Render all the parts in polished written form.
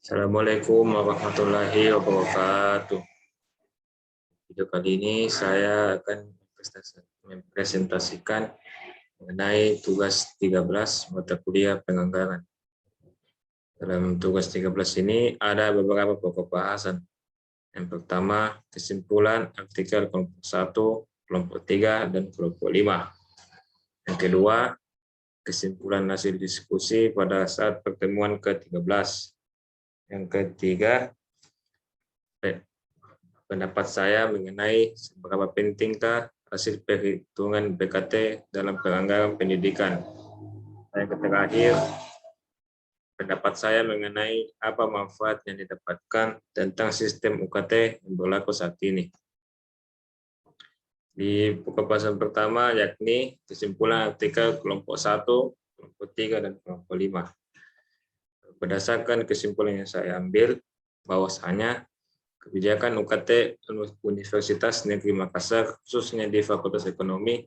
Assalamualaikum warahmatullahi wabarakatuh. Video kali ini saya akan mempresentasikan mengenai tugas 13 mata kuliah penganggaran. Dalam tugas 13 ini ada beberapa pokok bahasan. Yang pertama, kesimpulan artikel kelompok 1, kelompok 3, dan kelompok 5. Yang kedua, kesimpulan hasil diskusi pada saat pertemuan ke-13. Yang ketiga, pendapat saya mengenai seberapa pentingkah hasil perhitungan BKT dalam penganggaran pendidikan. Yang terakhir, pendapat saya mengenai apa manfaat yang didapatkan tentang sistem UKT yang berlaku saat ini. Di pokok bahasan pertama yakni kesimpulan artikel kelompok 1, kelompok 3, dan kelompok 5. Berdasarkan kesimpulan yang saya ambil, bahwasanya kebijakan UKT Universitas Negeri Makassar, khususnya di Fakultas Ekonomi,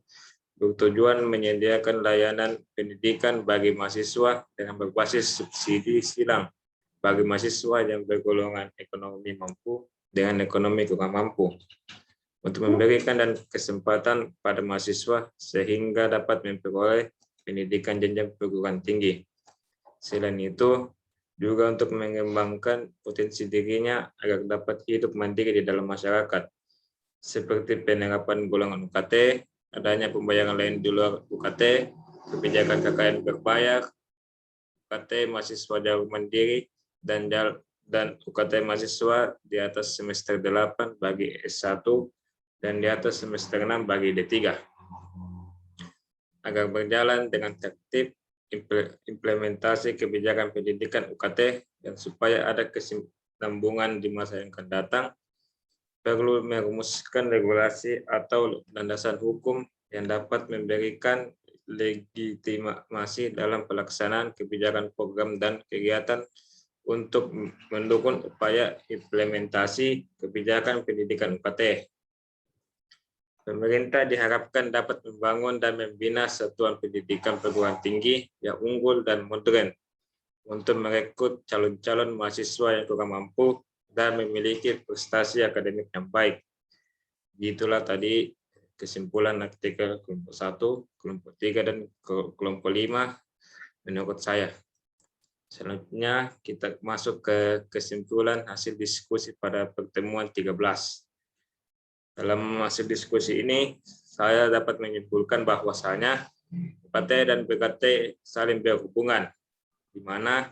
bertujuan menyediakan layanan pendidikan bagi mahasiswa dengan berbasis subsidi silang bagi mahasiswa yang bergolongan ekonomi mampu dengan ekonomi kurang mampu, untuk memberikan dan kesempatan pada mahasiswa sehingga dapat memperoleh pendidikan jenjang perguruan tinggi. Selain itu, juga untuk mengembangkan potensi dirinya agar dapat hidup mandiri di dalam masyarakat, seperti penerapan golongan UKT, adanya pembayaran lain di luar UKT, kebijakan KKN berbayar, UKT mahasiswa jalur mandiri, dan UKT mahasiswa di atas semester 8 bagi S1 dan di atas semester 6 bagi D3. Agar berjalan dengan tertib implementasi kebijakan pendidikan UKT dan supaya ada kesinambungan di masa yang akan datang, perlu merumuskan regulasi atau landasan hukum yang dapat memberikan legitimasi dalam pelaksanaan kebijakan program dan kegiatan untuk mendukung upaya implementasi kebijakan pendidikan UKT. Pemerintah diharapkan dapat membangun dan membina satuan pendidikan perguruan tinggi yang unggul dan modern untuk merekrut calon-calon mahasiswa yang kurang mampu dan memiliki prestasi akademik yang baik. Itulah tadi kesimpulan artikel kelompok 1, kelompok 3, dan kelompok 5 menurut saya. Selanjutnya kita masuk ke kesimpulan hasil diskusi pada pertemuan 13. Dalam hasil diskusi ini, saya dapat menyimpulkan bahwasanya UKT dan BKT saling berhubungan, di mana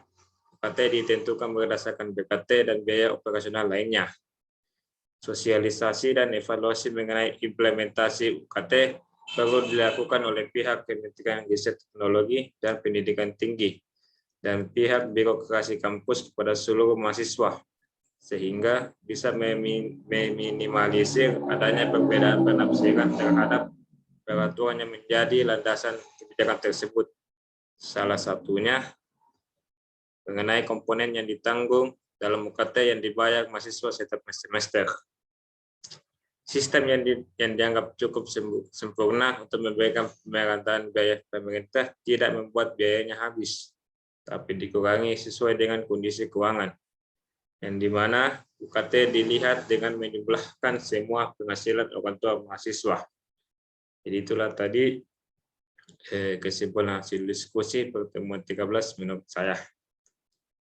UKT ditentukan berdasarkan BKT dan biaya operasional lainnya. Sosialisasi dan evaluasi mengenai implementasi UKT perlu dilakukan oleh pihak Kementerian Riset Teknologi dan Pendidikan Tinggi dan pihak birokrasi kampus kepada seluruh mahasiswa, sehingga bisa meminimalisir adanya perbedaan penafsiran terhadap peraturan yang menjadi landasan kebijakan tersebut. Salah satunya mengenai komponen yang ditanggung dalam UKT yang dibayar mahasiswa setiap semester. Sistem yang dianggap cukup sempurna untuk memberikan pemerataan biaya pemerintah tidak membuat biayanya habis, tapi dikurangi sesuai dengan kondisi keuangan, yang dimana UKT dilihat dengan menjumlahkan semua penghasilan orang tua mahasiswa. Jadi itulah tadi kesimpulan hasil diskusi pertemuan 13 menurut saya.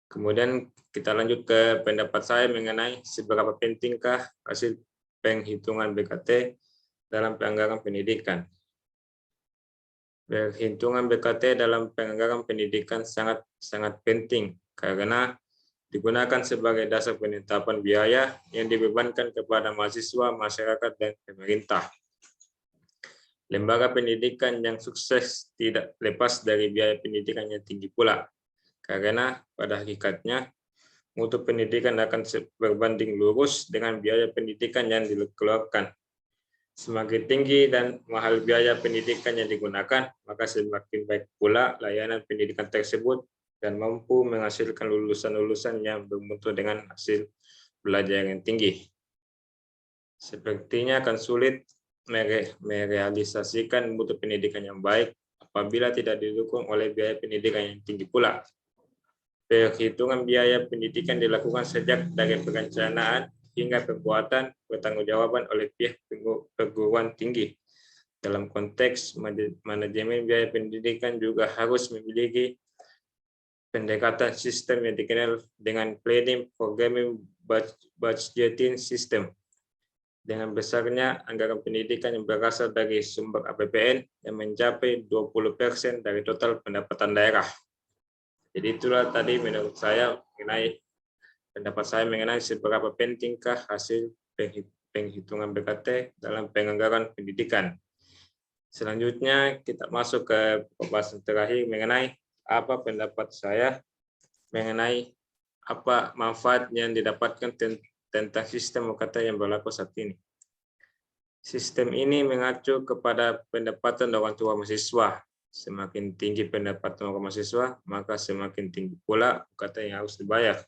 Kemudian kita lanjut ke pendapat saya mengenai seberapa pentingkah hasil penghitungan BKT dalam penganggaran pendidikan. Perhitungan BKT dalam penganggaran pendidikan sangat penting karena digunakan sebagai dasar penetapan biaya yang dibebankan kepada mahasiswa, masyarakat, dan pemerintah. Lembaga pendidikan yang sukses tidak lepas dari biaya pendidikan yang tinggi pula, karena pada hakikatnya mutu pendidikan akan berbanding lurus dengan biaya pendidikan yang dikeluarkan. Semakin tinggi dan mahal biaya pendidikan yang digunakan, maka semakin baik pula layanan pendidikan tersebut dan mampu menghasilkan lulusan-lulusan yang bermutu dengan hasil belajar yang tinggi. Sepertinya akan sulit merealisasikan mutu pendidikan yang baik apabila tidak didukung oleh biaya pendidikan yang tinggi pula. Perhitungan biaya pendidikan dilakukan sejak dari perencanaan hingga pembuatan pertanggungjawaban oleh pihak perguruan tinggi. Dalam konteks manajemen biaya pendidikan juga harus memiliki pendekatan sistem yang dikenal dengan planning, programming, budgeting system. Dengan besarnya anggaran pendidikan yang berasal dari sumber APBN yang mencapai 20% dari total pendapatan daerah. Jadi itulah tadi menurut saya pendapat saya mengenai seberapa pentingkah hasil penghitungan BKT dalam penganggaran pendidikan. Selanjutnya kita masuk ke pembahasan terakhir mengenai apa pendapat saya mengenai apa manfaat yang didapatkan tentang sistem UKT yang berlaku saat ini. Sistem ini mengacu kepada pendapatan orang tua mahasiswa. Semakin tinggi pendapatan orang mahasiswa, maka semakin tinggi pula UKT yang harus dibayar.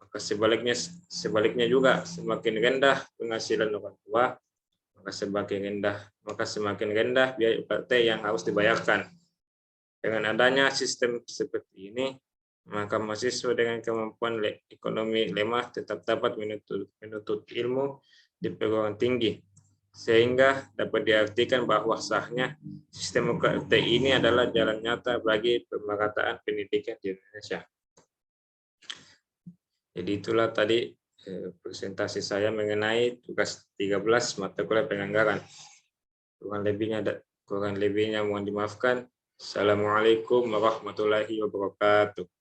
Maka sebaliknya juga, semakin rendah penghasilan orang tua, maka semakin rendah biaya UKT yang harus dibayarkan. Dengan adanya sistem seperti ini, maka mahasiswa dengan kemampuan ekonomi lemah tetap dapat menuntut ilmu di perguruan tinggi, sehingga dapat diartikan bahwa sahnya sistem UKT ini adalah jalan nyata bagi pemerataan pendidikan di Indonesia. Jadi itulah tadi presentasi saya mengenai tugas 13 mata kuliah penganggaran. Kurang lebihnya mohon dimaafkan. Assalamualaikum warahmatullahi wabarakatuh.